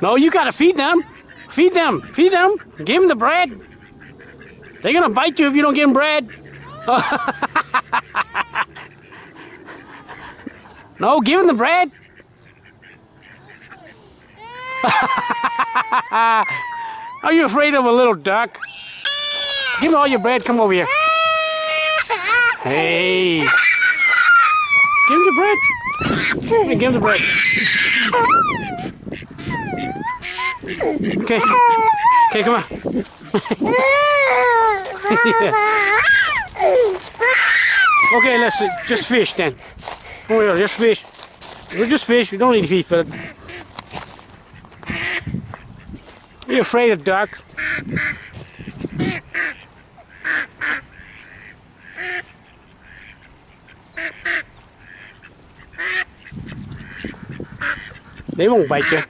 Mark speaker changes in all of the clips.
Speaker 1: No, you gotta feed them. Feed them. Feed them. Give them the bread. They're gonna bite you if you don't give them bread. No, give them the bread. Are you afraid of a little duck? Give me all your bread. Come over here. Hey. Give him the bread. Hey, give him the bread. Okay. Okay, come on. Yeah. Okay, let's just fish then. Oh yeah, just fish. We'll just fish. We don't need to feed for it. Are you afraid of ducks? They won't bite you.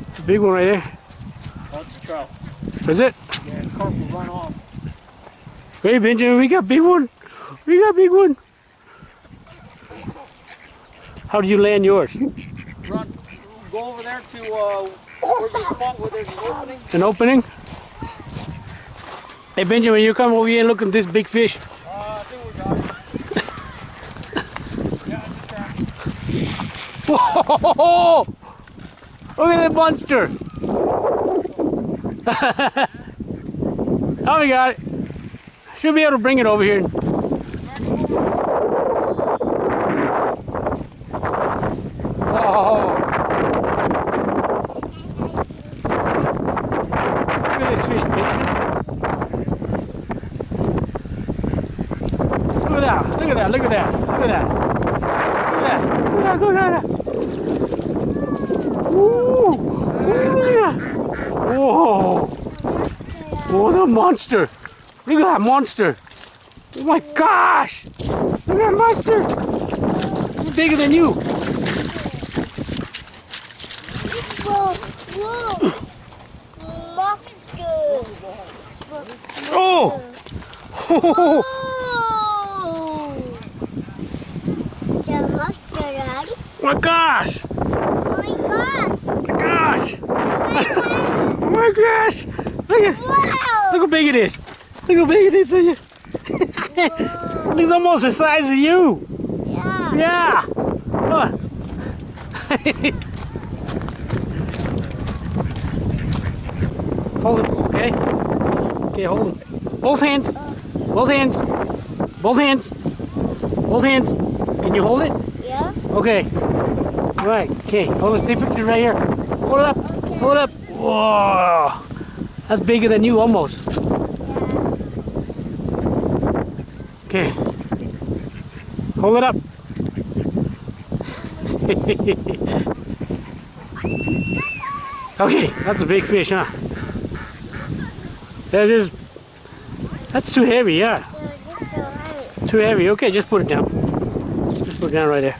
Speaker 1: It's a big one right there.
Speaker 2: That's a trout.
Speaker 1: Is it?
Speaker 2: Yeah, the carp will run off.
Speaker 1: Hey Benjamin, we got big one. We got big one. How did you land yours?
Speaker 2: Run. Go over there to where's the spot where there's an opening.
Speaker 1: An opening? Hey Benjamin, you come over here and look at this big fish.
Speaker 2: I think we got it. Yeah, it's a trap.
Speaker 1: Whoa! Look at that monster! Oh, we got it. Should be able to bring it over here. Whoa! Look at this fish, Benjamin. Look at that! Look at that! Look at that! Look at that! Look at that! Look at that! Look at that! Ooh! Look at that! Whoa! Oh, the monster! Look at that monster! Oh my gosh! Look at that monster! It's bigger than you!
Speaker 3: Whoa! Whoa! Monster!
Speaker 1: Oh!
Speaker 3: Whoa! It's a monster, right?
Speaker 1: Oh my gosh!
Speaker 3: Oh my gosh!
Speaker 1: Oh my gosh! Oh my gosh! Look at
Speaker 3: Wow!
Speaker 1: Look how big it is! Look how big it is! It's almost the size of you!
Speaker 3: Yeah.
Speaker 1: Yeah! Come on. Hold it, okay? Okay, hold it. Both hands! Both hands! Both hands! Both hands! Can you hold it?
Speaker 3: Yeah.
Speaker 1: Okay. Right, okay. Hold it, take pictures right here. Hold it up!
Speaker 3: Okay.
Speaker 1: Hold it up! Whoa! That's bigger than you almost. Okay. Hold it up. Okay, that's a big fish, huh? That is. That's too heavy, yeah.
Speaker 3: Yeah, this is so heavy.
Speaker 1: Too heavy. Okay, just put it down. Just put it down right there.